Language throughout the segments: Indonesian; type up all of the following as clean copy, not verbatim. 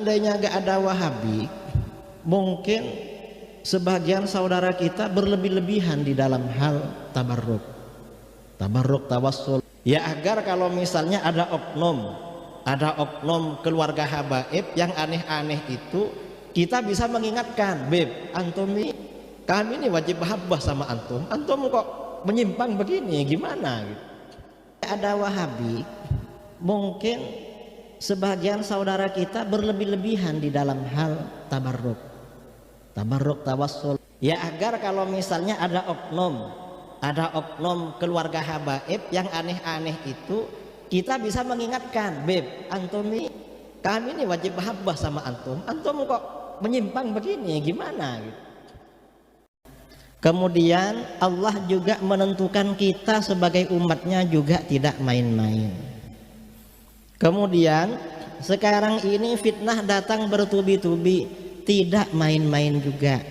Seandainya gak ada Wahabi, mungkin sebagian saudara kita berlebih-lebihan di dalam hal tabarruk, tawassul. Ya agar kalau misalnya ada oknum keluarga habaib yang aneh-aneh itu, kita bisa mengingatkan, Beb, antum ini, kami ini wajib mahabbah sama antum kok menyimpang begini, gimana gitu. Ada Wahabi, mungkin sebagian saudara kita berlebih-lebihan di dalam hal tabarruk, tawassul. Ya agar kalau misalnya ada oknum keluarga habaib yang aneh-aneh itu, kita bisa mengingatkan, Beb, antum ini, kami ini wajib mahabbah sama antum kok menyimpang begini, gimana gitu. Kemudian Allah juga menentukan kita sebagai umatnya juga tidak main-main. Kemudian sekarang ini fitnah datang bertubi-tubi, tidak main-main juga.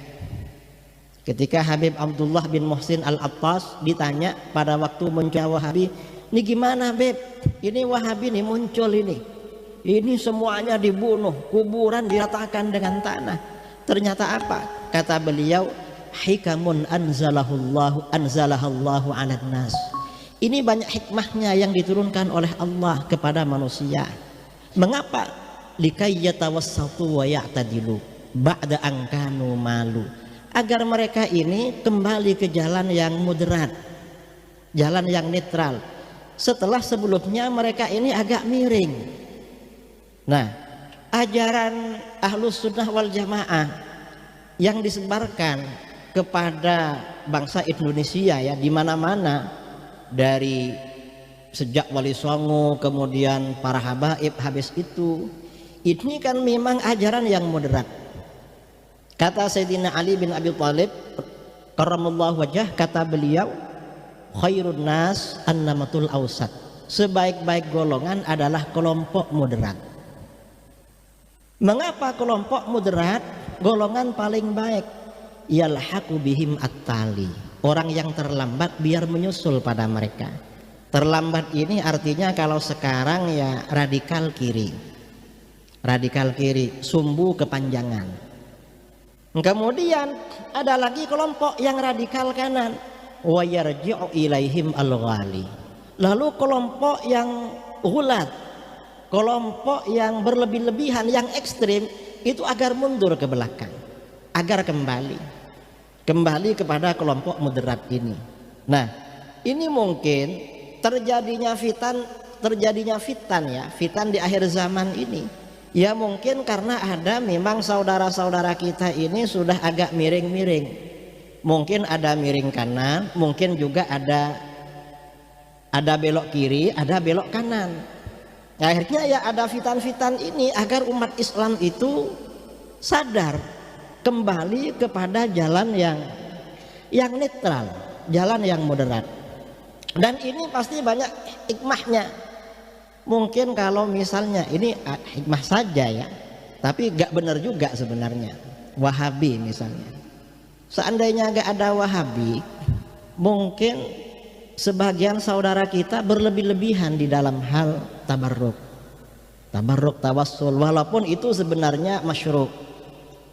Ketika Habib Abdullah bin Muhsin Al-Attas ditanya pada waktu muncul Wahabi, ini gimana Beb, ini Wahabi nih muncul ini semuanya dibunuh, kuburan diratakan dengan tanah. Ternyata apa? Kata beliau, hikamun anzalahallahu 'alan nas. Ini banyak hikmahnya yang diturunkan oleh Allah kepada manusia. Mengapa? Likai yatawassatu wa ya'tadilu ba'da an kanu malu. Agar mereka ini kembali ke jalan yang moderat, jalan yang netral, setelah sebelumnya mereka ini agak miring. Nah, ajaran Ahlus Sunnah wal Jamaah yang disebarkan kepada bangsa Indonesia ya, di mana-mana, dari sejak Wali Songo kemudian para habaib habis itu, ini kan memang ajaran yang moderat. Kata Sayyidina Ali bin Abi Thalib karramallahu wajhah, kata beliau, khairun nas annamatul ausat. Sebaik-baik golongan adalah kelompok moderat. Mengapa kelompok moderat golongan paling baik? Yalhaqu bihim at-tali. Orang yang terlambat biar menyusul pada mereka. Terlambat ini artinya kalau sekarang ya radikal kiri, sumbu kepanjangan. Kemudian ada lagi kelompok yang radikal kanan, wa yarji'u ilaihim al-ghali. Lalu kelompok yang ghulat, kelompok yang berlebih-lebihan, yang ekstrim, itu agar mundur ke belakang, agar kembali kepada kelompok moderat ini. Nah, ini mungkin terjadinya fitan ya, fitan di akhir zaman ini. Ya mungkin karena ada memang saudara-saudara kita ini sudah agak miring-miring. Mungkin ada miring kanan, mungkin juga ada belok kiri, ada belok kanan. Akhirnya ya ada fitan-fitan ini agar umat Islam itu sadar, kembali kepada jalan yang netral, jalan yang moderat. Dan ini pasti banyak hikmahnya. Mungkin kalau misalnya ini hikmah saja ya, tapi gak benar juga sebenarnya. Wahabi misalnya, seandainya gak ada Wahabi, mungkin sebagian saudara kita berlebih-lebihan di dalam hal tabarruk, tawassul, walaupun itu sebenarnya masyru'.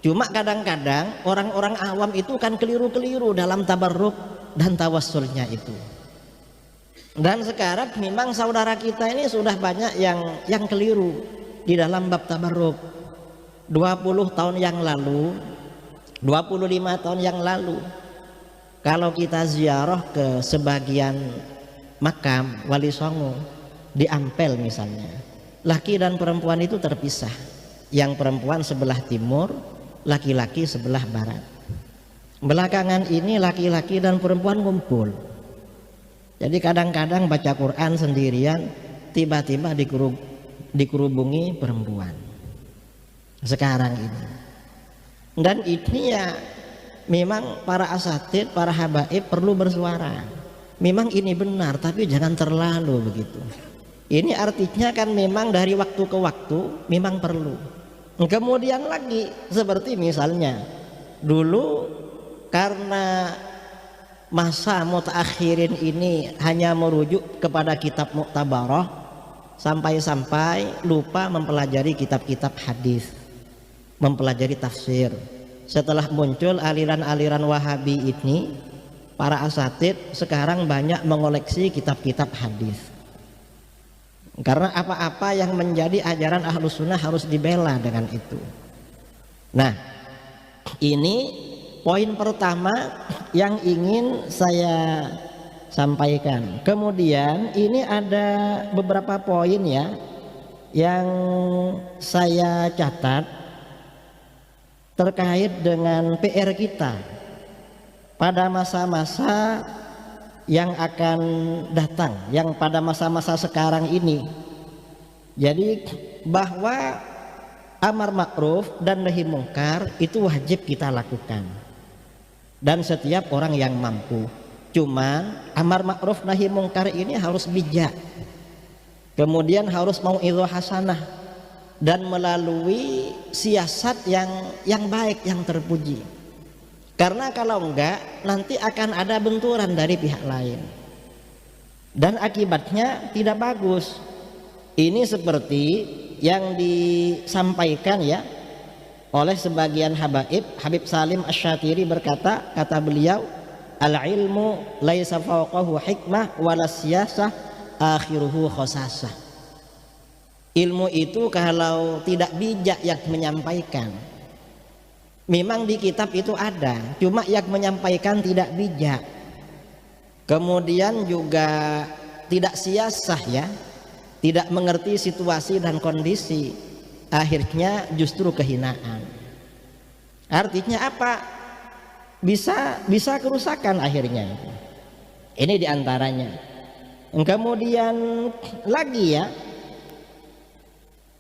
Cuma kadang-kadang orang-orang awam itu kan keliru-keliru dalam tabarruk dan tawassulnya itu. Dan sekarang memang saudara kita ini sudah banyak yang keliru di dalam bab tabarruk. 20 tahun yang lalu, 25 tahun yang lalu, kalau kita ziarah ke sebagian makam Wali Songo di Ampel misalnya, laki dan perempuan itu terpisah. Yang perempuan sebelah timur, laki-laki sebelah barat. Belakangan ini laki-laki dan perempuan ngumpul. Jadi kadang-kadang baca Quran sendirian, tiba-tiba dikerubungi perempuan. Sekarang ini. Dan ini ya memang para asatid, para habaib perlu bersuara. Memang ini benar, tapi jangan terlalu begitu. Ini artinya kan memang dari waktu ke waktu memang perlu. Kemudian lagi seperti misalnya dulu karena masa mutaakhirin ini hanya merujuk kepada kitab Mu'tabarah, sampai-sampai lupa mempelajari kitab-kitab hadis. mempelajari tafsir. Setelah muncul aliran-aliran Wahabi ini, para asatid sekarang banyak mengoleksi kitab-kitab hadis. Karena apa-apa yang menjadi ajaran Ahlus Sunnah harus dibela dengan itu. Nah, ini poin pertama yang ingin saya sampaikan. Kemudian ini ada beberapa poin ya yang saya catat terkait dengan PR kita pada masa-masa yang akan datang, yang pada masa-masa sekarang ini. Jadi bahwa amar ma'ruf dan nahi mungkar itu wajib kita lakukan, dan setiap orang yang mampu. Cuman amar ma'ruf nahi mungkar ini harus bijak, kemudian harus mau'izah hasanah, dan melalui siasat yang baik, yang terpuji. Karena kalau enggak, nanti akan ada benturan dari pihak lain, dan akibatnya tidak bagus. Ini seperti yang disampaikan ya oleh sebagian habaib. Habib Salim Asy-Syatiri berkata, kata beliau, al-ilmu laisa fawqahu hikmah wala siyasah akhiruhu khosasah. Ilmu itu kalau tidak bijak yang menyampaikan, memang di kitab itu ada, cuma yang menyampaikan tidak bijak, kemudian juga tidak siasah ya, tidak mengerti situasi dan kondisi, akhirnya justru kehinaan. Artinya apa? Bisa kerusakan akhirnya. Ini diantaranya. Kemudian lagi ya,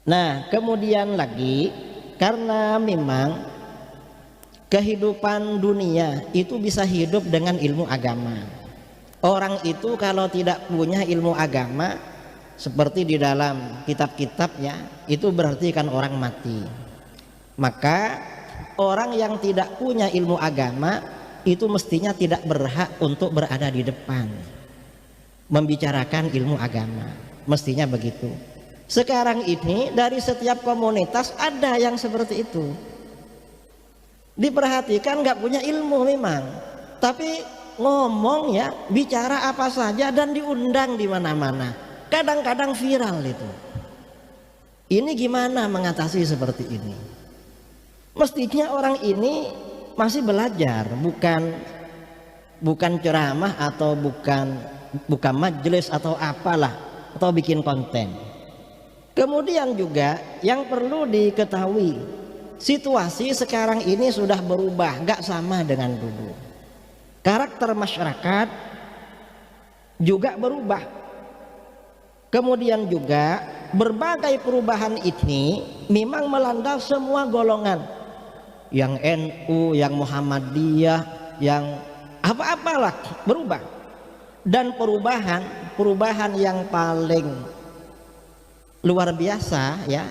nah kemudian lagi, karena memang kehidupan dunia itu bisa hidup dengan ilmu agama. Orang itu kalau tidak punya ilmu agama, seperti di dalam kitab-kitabnya, itu berarti kan orang mati. Maka orang yang tidak punya ilmu agama itu mestinya tidak berhak untuk berada di depan membicarakan ilmu agama, mestinya begitu. Sekarang ini dari setiap komunitas ada yang seperti itu. Diperhatikan nggak punya ilmu memang, tapi ngomong ya, bicara apa saja dan diundang di mana-mana. Kadang-kadang viral itu. Ini gimana mengatasi seperti ini? Mestinya orang ini masih belajar, bukan ceramah atau bukan majelis atau apalah, atau bikin konten. Kemudian juga yang perlu diketahui, situasi sekarang ini sudah berubah, gak sama dengan dulu. Karakter masyarakat juga berubah. Kemudian juga berbagai perubahan ini memang melanda semua golongan, yang NU, yang Muhammadiyah, yang apa-apalah berubah. Dan perubahan yang paling luar biasa ya,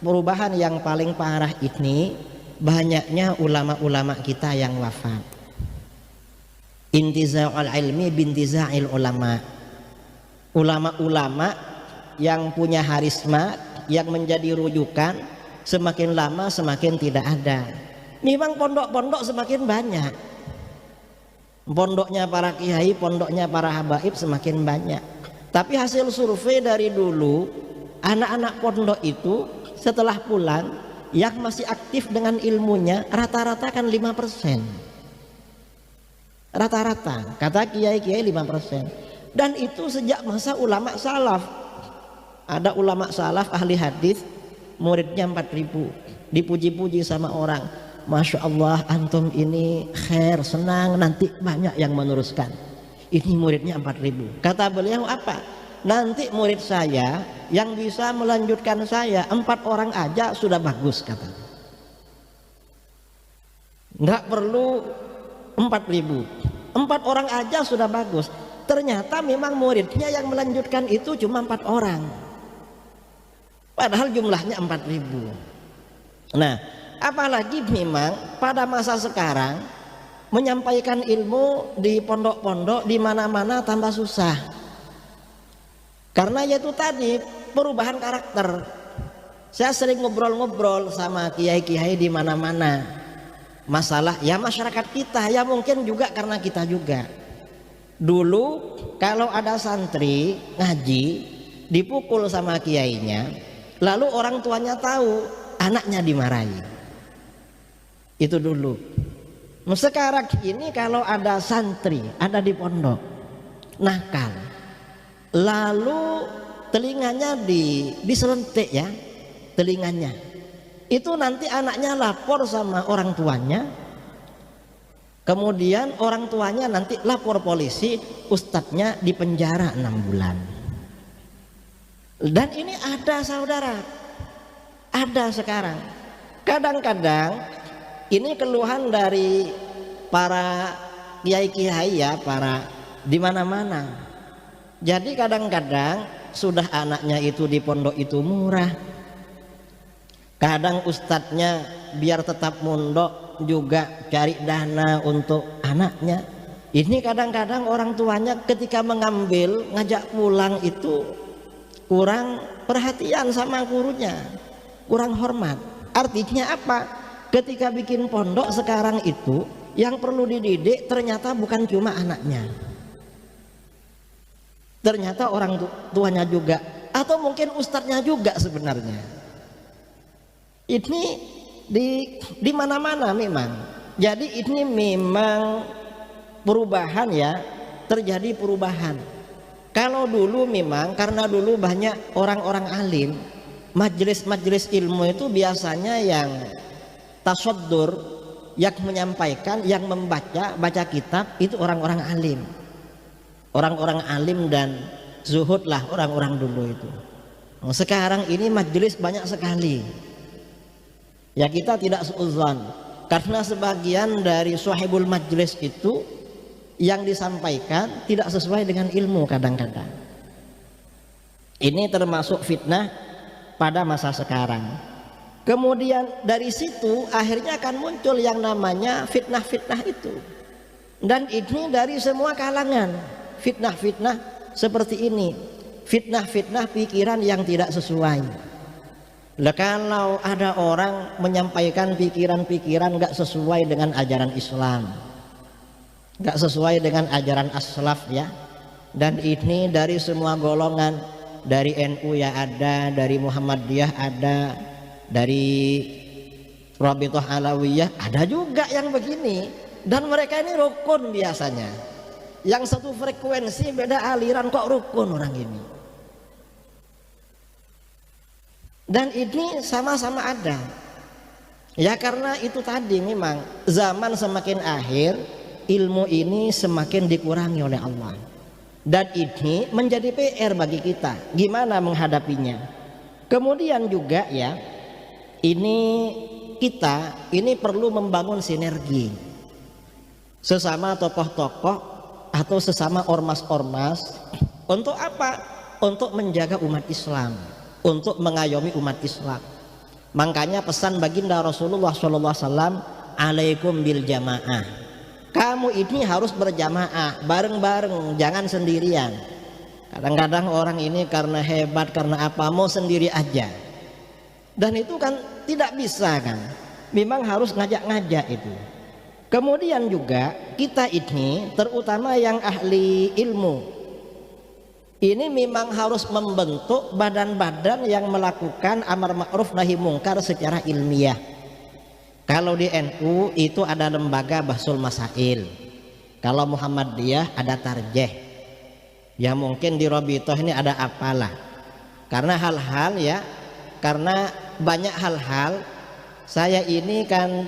perubahan yang paling parah ini banyaknya ulama-ulama kita yang wafat. Intiza'ul ilmi bintiza'il ulama. Ulama-ulama yang punya harisma, yang menjadi rujukan, semakin lama semakin tidak ada. Memang pondok-pondok semakin banyak, pondoknya para kiai, pondoknya para habaib semakin banyak. Tapi hasil survei dari dulu, anak-anak pondok itu setelah pulang yang masih aktif dengan ilmunya rata-rata kan 5%. Rata-rata kata kiai-kiai 5%. Dan itu sejak masa ulama salaf. Ada ulama salaf ahli hadis, muridnya 4.000, dipuji-puji sama orang, Masya Allah antum ini khair, senang, nanti banyak yang meneruskan. Ini muridnya 4.000. Kata beliau apa? Nanti murid saya yang bisa melanjutkan saya 4 orang aja sudah bagus, kata. Nggak perlu 4.000, 4 orang aja sudah bagus. Ternyata memang muridnya yang melanjutkan itu cuma 4 orang, padahal jumlahnya 4.000. Nah, apalagi memang pada masa sekarang menyampaikan ilmu di pondok-pondok di mana-mana tambah susah. Karena yaitu tadi perubahan karakter. Saya sering ngobrol-ngobrol sama kiai-kiai di mana-mana. Masalah ya masyarakat kita, ya mungkin juga karena kita juga. Dulu kalau ada santri ngaji dipukul sama kiainya, lalu orang tuanya tahu, anaknya dimarahi. Itu dulu. Nah, sekarang ini kalau ada santri, ada di pondok nakal, lalu telinganya diselentik ya, telinganya itu nanti anaknya lapor sama orang tuanya, kemudian orang tuanya nanti lapor polisi, ustadznya dipenjara 6 bulan. Dan ini ada saudara, ada sekarang. Kadang-kadang ini keluhan dari para kiai-kiai ya, para di mana-mana. Jadi kadang-kadang sudah anaknya itu di pondok itu murah, kadang ustadznya biar tetap mondok juga cari dana untuk anaknya. Ini kadang-kadang orang tuanya ketika mengambil ngajak pulang itu kurang perhatian sama gurunya, kurang hormat. Artinya apa? Ketika bikin pondok sekarang itu yang perlu dididik ternyata bukan cuma anaknya, ternyata orang tuanya juga, atau mungkin ustadznya juga sebenarnya. Ini di mana-mana memang. Jadi ini memang perubahan ya, terjadi perubahan. Kalau dulu memang karena dulu banyak orang-orang alim, majelis-majelis ilmu itu biasanya yang tasaddur, yang menyampaikan, yang baca kitab itu orang-orang alim. Orang-orang alim dan zuhud lah orang-orang dulu itu. Sekarang ini majelis banyak sekali. Ya kita tidak suudzon, karena sebagian dari sahibul majelis itu yang disampaikan tidak sesuai dengan ilmu kadang-kadang. Ini termasuk fitnah pada masa sekarang. Kemudian dari situ akhirnya akan muncul yang namanya fitnah-fitnah itu. Dan ini dari semua kalangan. Fitnah-fitnah seperti ini, fitnah-fitnah pikiran yang tidak sesuai. Lah kalau ada orang menyampaikan pikiran-pikiran gak sesuai dengan ajaran Islam, gak sesuai dengan ajaran as-salaf ya, dan ini dari semua golongan, dari NU ya ada, dari Muhammadiyah ada, dari Rabithah Alawiyah ada juga yang begini. Dan mereka ini rukun biasanya, yang satu frekuensi beda aliran kok rukun orang ini. Dan ini sama-sama ada ya, karena itu tadi memang zaman semakin akhir ilmu ini semakin dikurangi oleh Allah, dan ini menjadi PR bagi kita gimana menghadapinya. Kemudian juga ya, ini kita ini perlu membangun sinergi sesama tokoh-tokoh atau sesama ormas-ormas. Untuk apa? Untuk menjaga umat Islam, untuk mengayomi umat Islam. Makanya pesan baginda Rasulullah SAW, alaikum bil jamaah. Kamu ini harus berjamaah, bareng-bareng, jangan sendirian. Kadang-kadang orang ini karena hebat, karena apa, mau sendiri aja. Dan itu kan tidak bisa kan. Memang harus ngajak-ngajak itu. Kemudian juga kita ini, terutama yang ahli ilmu, ini memang harus membentuk badan-badan yang melakukan amar ma'ruf nahi mungkar secara ilmiah. Kalau di NU itu ada lembaga Bahsul Masail, kalau Muhammadiyah ada tarjeh, ya mungkin di Rabithah ini ada apalah. Karena hal-hal ya, karena banyak hal-hal, saya ini kan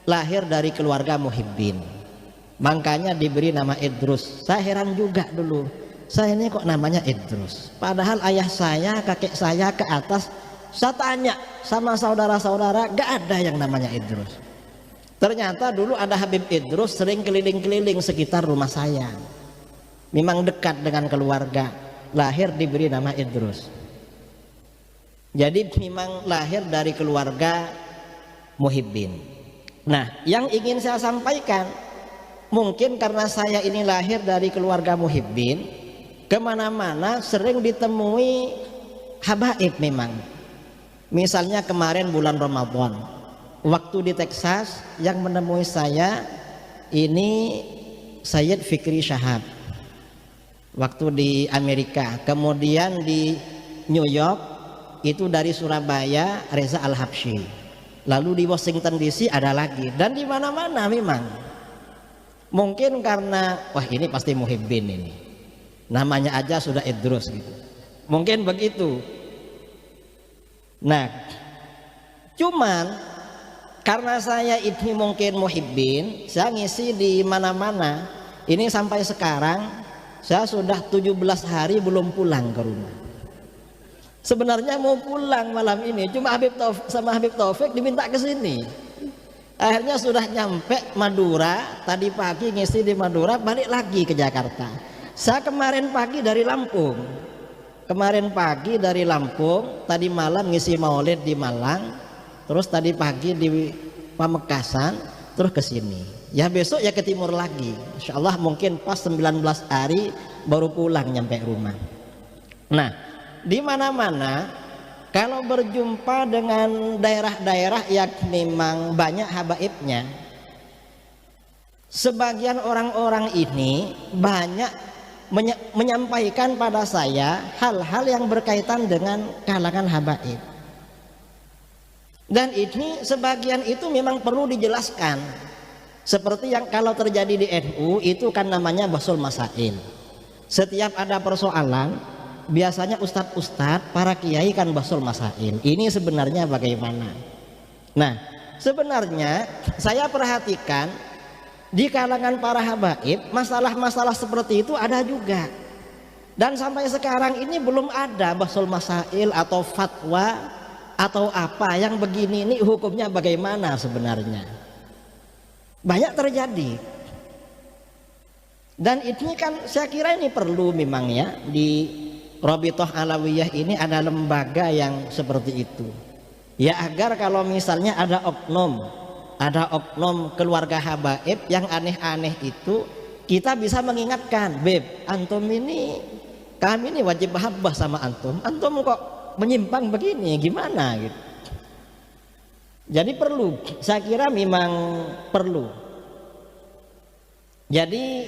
lahir dari keluarga muhibbin, makanya diberi nama Idrus. Saya heran juga dulu, saya ini kok namanya Idrus, padahal ayah saya, kakek saya ke atas. Saya tanya sama saudara-saudara, gak ada yang namanya Idrus. Ternyata dulu ada Habib Idrus sering keliling-keliling sekitar rumah saya, memang dekat dengan keluarga, lahir diberi nama Idrus. Jadi memang lahir dari keluarga muhibbin. Nah, yang ingin saya sampaikan, mungkin karena saya ini lahir dari keluarga muhibbin, kemana-mana sering ditemui habaib memang. Misalnya kemarin bulan Ramadan, waktu di Texas yang menemui saya ini Sayyid Fikri Syahab, waktu di Amerika. Kemudian di New York itu dari Surabaya Reza Al-Habsyi, lalu di Washington DC ada lagi, dan di mana-mana memang. Mungkin karena wah ini pasti Muhibbin ini, namanya aja sudah Idrus gitu, mungkin begitu. Nah, cuman karena saya ini mungkin Muhibbin, saya ngisi di mana-mana. Ini sampai sekarang saya sudah 17 hari belum pulang ke rumah. Sebenarnya mau pulang malam ini, cuma Habib Taufik diminta ke sini. Akhirnya sudah nyampe Madura, tadi pagi ngisi di Madura, balik lagi ke Jakarta. Saya kemarin pagi dari Lampung. Tadi malam ngisi Maulid di Malang, terus tadi pagi di Pamekasan, terus ke sini. Ya besok ya ke timur lagi. Insya Allah mungkin pas 19 hari baru pulang nyampe rumah. Nah, di mana-mana kalau berjumpa dengan daerah-daerah yang memang banyak habaibnya, sebagian orang-orang ini banyak menyampaikan pada saya hal-hal yang berkaitan dengan kalangan habaib. Dan ini sebagian itu memang perlu dijelaskan. Seperti yang kalau terjadi di NU itu kan namanya bahsul masail. Setiap ada persoalan, biasanya ustadz-ustadz, para kiai kan bahsul masail. Ini sebenarnya bagaimana? Nah, sebenarnya saya perhatikan di kalangan para habaib masalah-masalah seperti itu ada juga. Dan sampai sekarang ini belum ada bahsul masail atau fatwa atau apa yang begini ini hukumnya bagaimana sebenarnya. Banyak terjadi. Dan ini kan saya kira ini perlu memang ya, di Rabithah Alawiyah ini ada lembaga yang seperti itu. Ya agar kalau misalnya ada oknum keluarga habaib yang aneh-aneh itu, kita bisa mengingatkan, Beb, antum ini, kami ini wajib mahabbah sama antum kok menyimpang begini, gimana gitu. Jadi perlu, saya kira memang perlu. Jadi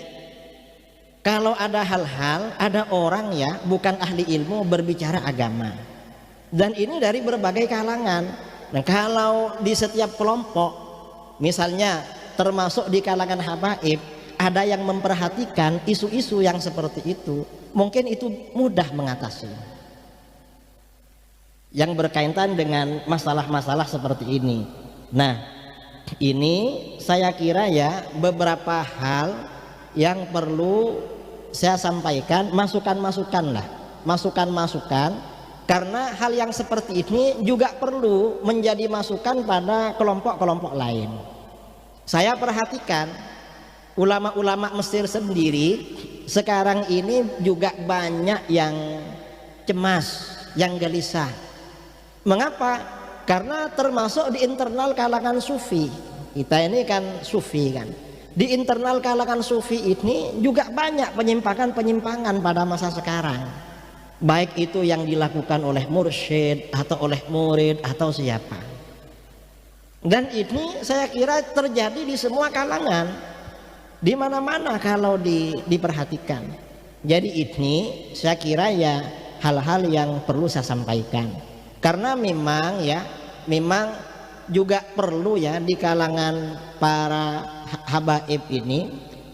kalau ada hal-hal, ada orang ya bukan ahli ilmu berbicara agama, dan ini dari berbagai kalangan. Nah kalau di setiap kelompok, misalnya termasuk di kalangan habaib, ada yang memperhatikan isu-isu yang seperti itu, mungkin itu mudah mengatasi yang berkaitan dengan masalah-masalah seperti ini. Nah ini saya kira ya beberapa hal yang perlu saya sampaikan, masukan-masukan, karena hal yang seperti ini juga perlu menjadi masukan pada kelompok-kelompok lain. Saya perhatikan ulama-ulama Mesir sendiri sekarang ini juga banyak yang cemas, yang gelisah. Mengapa? Karena termasuk di internal kalangan sufi. Kita ini kan sufi kan. Di internal kalangan sufi ini juga banyak penyimpangan-penyimpangan pada masa sekarang. Baik itu yang dilakukan oleh mursyid atau oleh murid atau siapa. Dan ini saya kira terjadi di semua kalangan, di mana-mana kalau diperhatikan. Jadi ini saya kira ya hal-hal yang perlu saya sampaikan. Karena memang juga perlu ya di kalangan para habaib ini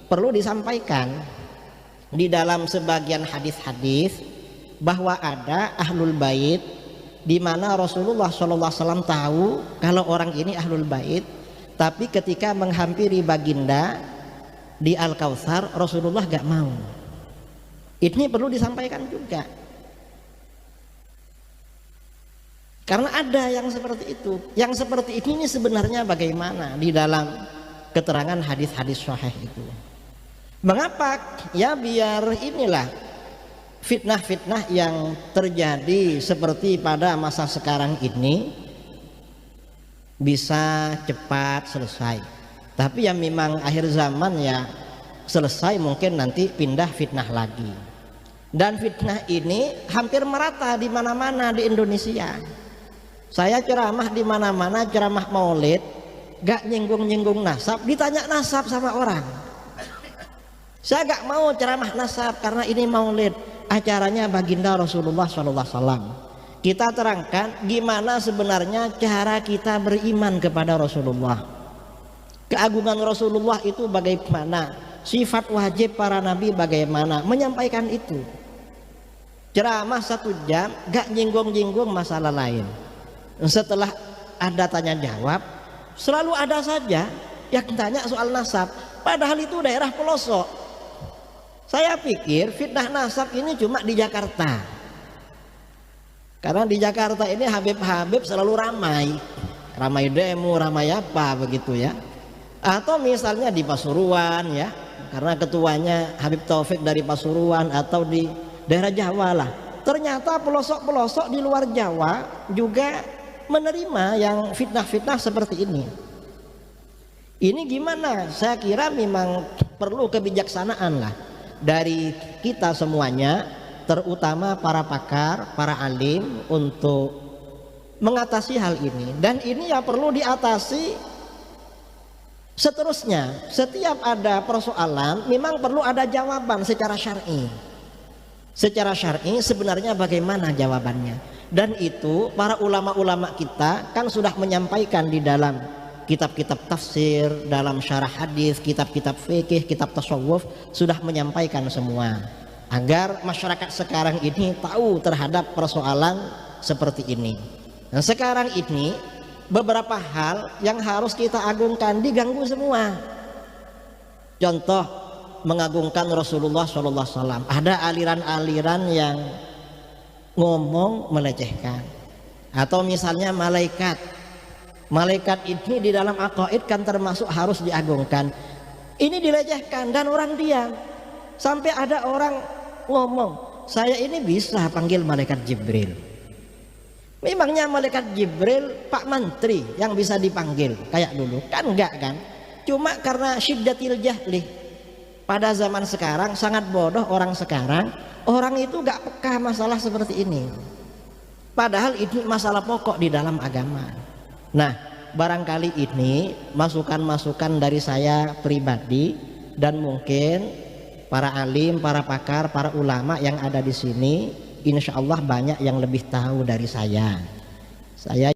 perlu disampaikan di dalam sebagian hadis-hadis bahwa ada ahlul bait, di mana Rasulullah SAW tahu kalau orang ini ahlul bait, tapi ketika menghampiri baginda di Al-Kautsar Rasulullah gak mau. Ini perlu disampaikan juga. Karena ada yang seperti itu. Yang seperti ini sebenarnya bagaimana di dalam keterangan hadis-hadis sahih itu. Mengapa? Ya biar inilah fitnah-fitnah yang terjadi seperti pada masa sekarang ini bisa cepat selesai. Tapi yang memang akhir zaman ya selesai, mungkin nanti pindah fitnah lagi. Dan fitnah ini hampir merata di mana-mana di Indonesia. Saya ceramah di mana-mana, ceramah maulid, gak nyinggung-nyinggung nasab, ditanya nasab sama orang. Saya gak mau ceramah nasab karena ini maulid, acaranya baginda Rasulullah SAW. Kita terangkan gimana sebenarnya cara kita beriman kepada Rasulullah. Keagungan Rasulullah itu bagaimana, sifat wajib para nabi bagaimana, menyampaikan itu. Ceramah 1 jam gak nyinggung-nyinggung masalah lain. Setelah ada tanya jawab, selalu ada saja yang tanya soal nasab, padahal itu daerah pelosok. Saya pikir fitnah nasab ini cuma di Jakarta, karena di Jakarta ini Habib-habib selalu ramai demo, ramai apa begitu ya. Atau misalnya di Pasuruan ya, karena ketuanya Habib Taufik dari Pasuruan, atau di daerah Jawa lah. Ternyata pelosok-pelosok di luar Jawa juga menerima yang fitnah-fitnah seperti ini. Ini gimana? Saya kira memang perlu kebijaksanaan lah dari kita semuanya, terutama para pakar, para alim, untuk mengatasi hal ini. Dan ini yang perlu diatasi seterusnya. Setiap ada persoalan memang perlu ada jawaban secara syar'i. Secara syar'i sebenarnya bagaimana jawabannya. Dan itu para ulama-ulama kita kan sudah menyampaikan di dalam kitab-kitab tafsir, dalam syarah hadis, kitab-kitab fikih, kitab tasawuf, sudah menyampaikan semua agar masyarakat sekarang ini tahu terhadap persoalan seperti ini. Dan sekarang ini beberapa hal yang harus kita agungkan diganggu semua. Contoh, mengagungkan Rasulullah SAW. Ada aliran-aliran yang ngomong melecehkan. Atau misalnya malaikat ini di dalam aqaid kan termasuk harus diagungkan. Ini dilecehkan dan orang diam. Sampai ada orang ngomong, saya ini bisa panggil malaikat Jibril. Memangnya malaikat Jibril Pak Menteri yang bisa dipanggil kayak dulu? Kan enggak kan? Cuma karena syiddatil jahli. Pada zaman sekarang sangat bodoh orang sekarang. Orang itu enggak peka masalah seperti ini. Padahal ini masalah pokok di dalam agama. Nah, barangkali ini masukan-masukan dari saya pribadi, dan mungkin para alim, para pakar, para ulama yang ada di sini, insya Allah banyak yang lebih tahu dari saya. Saya